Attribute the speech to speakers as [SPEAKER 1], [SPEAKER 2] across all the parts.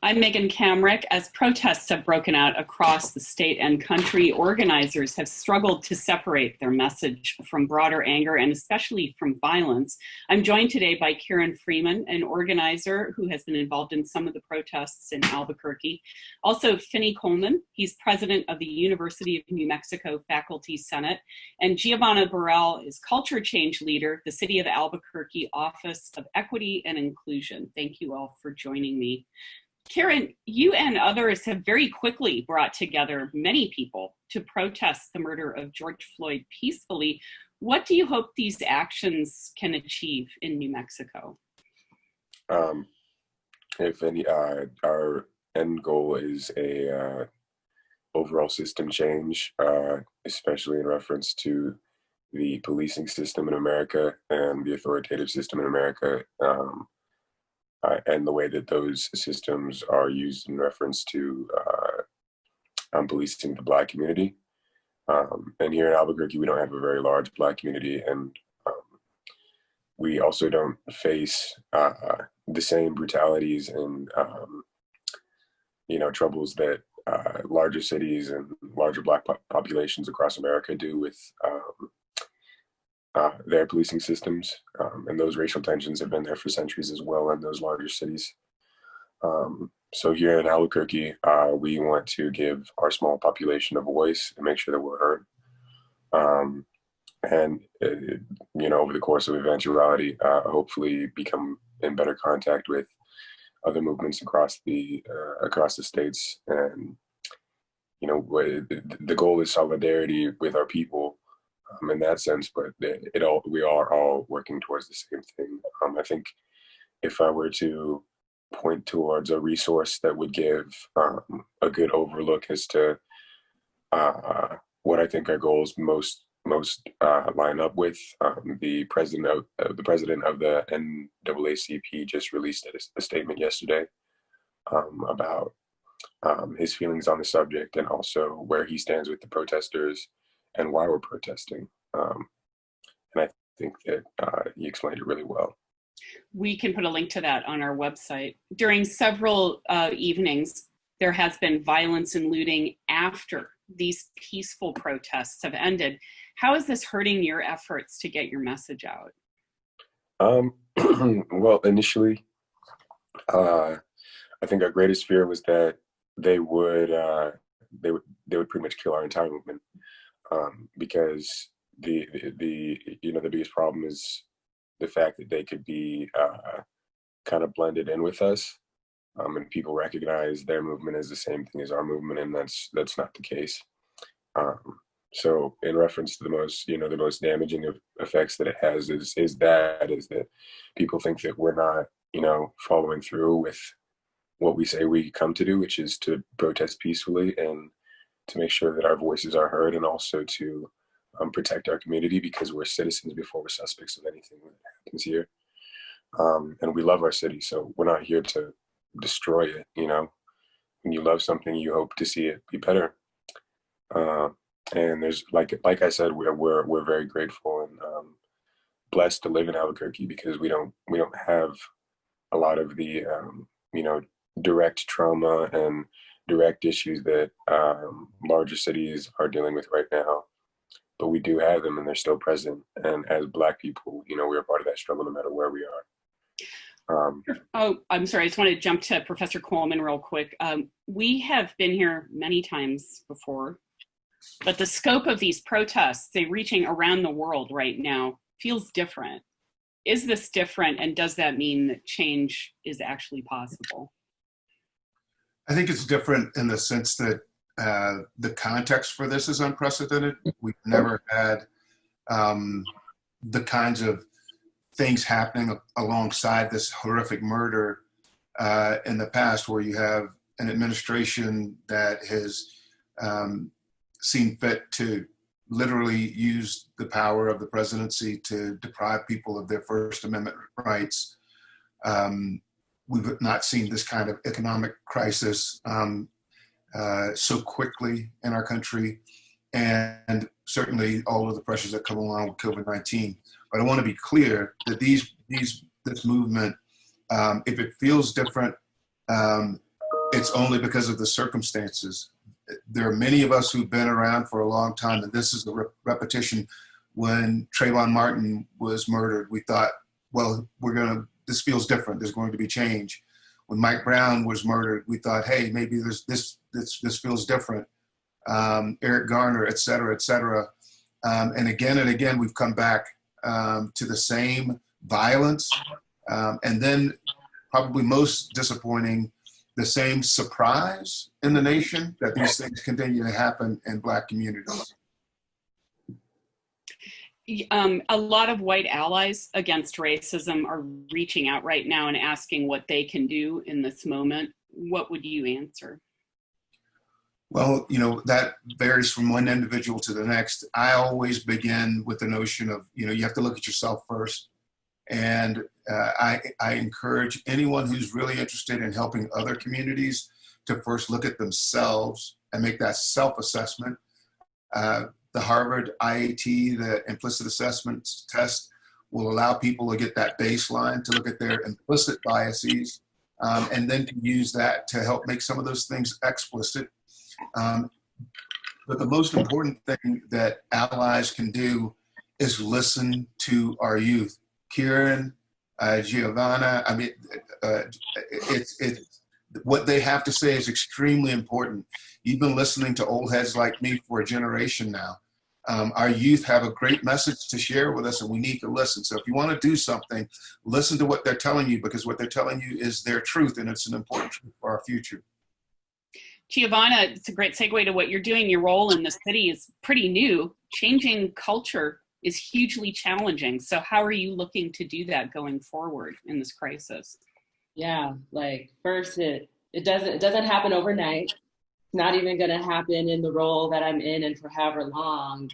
[SPEAKER 1] I'm Megan Kamrick. As protests have broken out across the state and country, organizers have struggled to separate their message from broader anger and especially from violence. I'm joined today by Kieran Freeman, an organizer who has been involved in some of the protests in Albuquerque. Also, Finney Coleman, he's president of the University of New Mexico Faculty Senate. And Giovanna Burrell is culture change leader, the City of Albuquerque Office of Equity and Inclusion. Thank you all for joining me. Kieran, you and others have very quickly brought together many people to protest the murder of George Floyd peacefully. What do you hope these actions can achieve in New Mexico?
[SPEAKER 2] If any, our end goal is a overall system change, especially in reference to the policing system in America and the authoritative system in America. And the way that those systems are used in reference to policing the Black community. And here in Albuquerque, we don't have a very large Black community, and we also don't face the same brutalities and troubles that larger cities and larger Black populations across America do with their policing systems, and those racial tensions have been there for centuries as well in those larger cities. So here in Albuquerque, we want to give our small population a voice and make sure that we're heard. Over the course of eventuality, hopefully become in better contact with other movements across the states. And the goal is solidarity with our people. In that sense, but we are all working towards the same thing. I think if I were to point towards a resource that would give a good overlook as to what I think our goals most line up with, the president of the NAACP just released a statement yesterday about his feelings on the subject and also where he stands with the protesters and why we're protesting. And I think that you explained it really well.
[SPEAKER 1] We can put a link to that on our website. During several evenings, there has been violence and looting after these peaceful protests have ended. How is this hurting your efforts to get your message out?
[SPEAKER 2] Well, initially, I think our greatest fear was that they would pretty much kill our entire movement. Because the biggest problem is the fact that they could be kind of blended in with us, and people recognize their movement as the same thing as our movement, and that's not the case. So in reference to the most damaging effects that it has is that people think that we're not following through with what we say we come to do, which is to protest peacefully and to make sure that our voices are heard, and also to protect our community, because we're citizens before we're suspects of anything that happens here. And we love our city, so we're not here to destroy it. When you love something, you hope to see it be better. And there's like I said, we're very grateful and blessed to live in Albuquerque, because we don't have a lot of the direct trauma and direct issues that larger cities are dealing with right now, but we do have them, and they're still present. And as Black people, we are part of that struggle no matter where we are.
[SPEAKER 1] I'm sorry, I just want to jump to Professor Coleman real quick. We have been here many times before, but the scope of these protests, they're reaching around the world right now, feels different. Is this different, and does that mean that change is actually possible?
[SPEAKER 3] I think it's different in the sense that the context for this is unprecedented. We've never had the kinds of things happening alongside this horrific murder in the past, where you have an administration that has seen fit to literally use the power of the presidency to deprive people of their First Amendment rights. We've not seen this kind of economic crisis so quickly in our country, and certainly all of the pressures that come along with COVID-19. But I want to be clear that this movement, if it feels different, it's only because of the circumstances. There are many of us who've been around for a long time, and this is the repetition. When Trayvon Martin was murdered, we thought, well, this feels different. There's going to be change. When Mike Brown was murdered, we thought, hey, maybe this feels different. Eric Garner, et cetera, et cetera. And again, we've come back to the same violence. And then probably most disappointing, the same surprise in the nation that these things continue to happen in Black communities.
[SPEAKER 1] A lot of white allies against racism are reaching out right now and asking what they can do in this moment. What would you answer?
[SPEAKER 3] Well, that varies from one individual to the next. I always begin with the notion of, you have to look at yourself first. And I encourage anyone who's really interested in helping other communities to first look at themselves and make that self-assessment. The Harvard IAT, the implicit assessment test, will allow people to get that baseline to look at their implicit biases, and then to use that to help make some of those things explicit. But the most important thing that allies can do is listen to our youth. Kieran, Giovanna, what they have to say is extremely important. You've been listening to old heads like me for a generation now. Our youth have a great message to share with us, and we need to listen. So if you want to do something, listen to what they're telling you, because what they're telling you is their truth, and it's an important truth for our future.
[SPEAKER 1] Giovanna, it's a great segue to what you're doing. Your role in the city is pretty new. Changing culture is hugely challenging. So how are you looking to do that going forward in this crisis?
[SPEAKER 4] Yeah, first, it doesn't happen overnight. It's not even going to happen in the role that I'm in and for however long.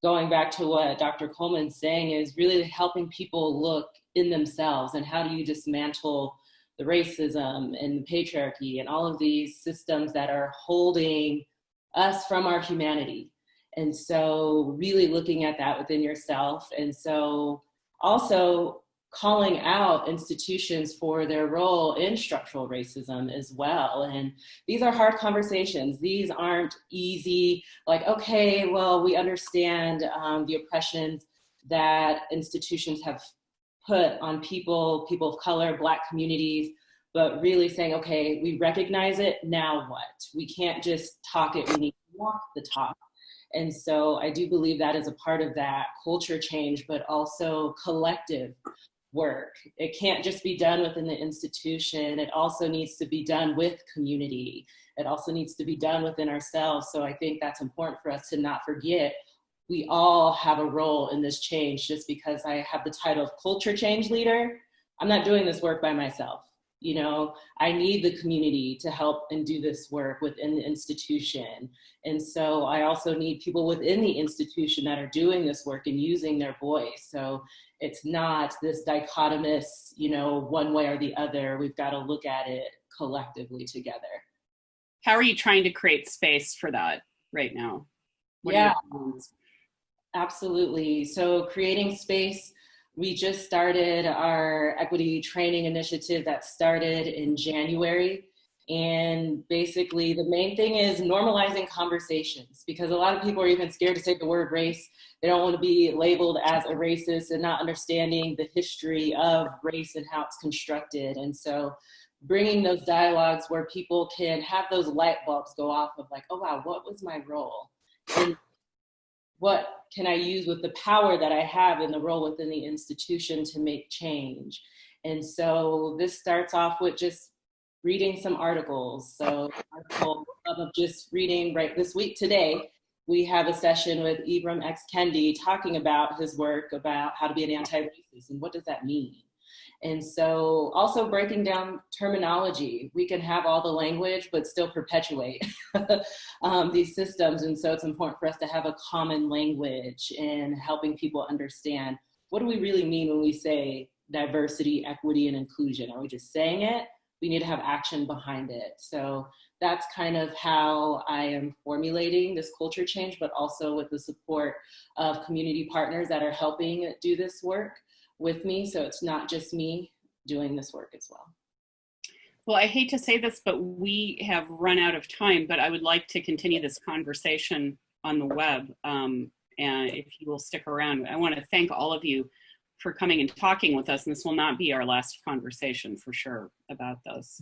[SPEAKER 4] Going back to what Dr. Coleman's saying is really helping people look in themselves, and how do you dismantle the racism and the patriarchy and all of these systems that are holding us from our humanity. And so really looking at that within yourself. And so also calling out institutions for their role in structural racism as well. And these are hard conversations. These aren't easy, okay, well, we understand the oppressions that institutions have put on people of color, Black communities, but really saying, okay, we recognize it, now what? We can't just talk it, we need to walk the talk. And so I do believe that is a part of that culture change, but also collective work. It can't just be done within the institution. It also needs to be done with community. It also needs to be done within ourselves. So I think that's important for us to not forget. We all have a role in this change. Just because I have the title of culture change leader, I'm not doing this work by myself. I need the community to help and do this work within the institution. And so I also need people within the institution that are doing this work and using their voice. So it's not this dichotomous, one way or the other. We've got to look at it collectively together.
[SPEAKER 1] How are you trying to create space for that right now?
[SPEAKER 4] Yeah, absolutely. So creating space, we just started our equity training initiative that started in January. And basically the main thing is normalizing conversations, because a lot of people are even scared to say the word race. They don't want to be labeled as a racist and not understanding the history of race and how it's constructed. And so bringing those dialogues where people can have those light bulbs go off of oh wow, what was my role? And what can I use with the power that I have in the role within the institution to make change? And so this starts off with just reading some articles. So article of just reading right this week today, we have a session with Ibram X. Kendi talking about his work about how to be an anti-racist and what does that mean? And so also breaking down terminology. We can have all the language, but still perpetuate these systems. And so it's important for us to have a common language and helping people understand, what do we really mean when we say diversity, equity, and inclusion? Are we just saying it? We need to have action behind it. So that's kind of how I am formulating this culture change, but also with the support of community partners that are helping do this work with me. So it's not just me doing this work as well.
[SPEAKER 1] Well, I hate to say this, but we have run out of time, but I would like to continue this conversation on the web. And if you will stick around, I want to thank all of you for coming and talking with us. And this will not be our last conversation for sure about this.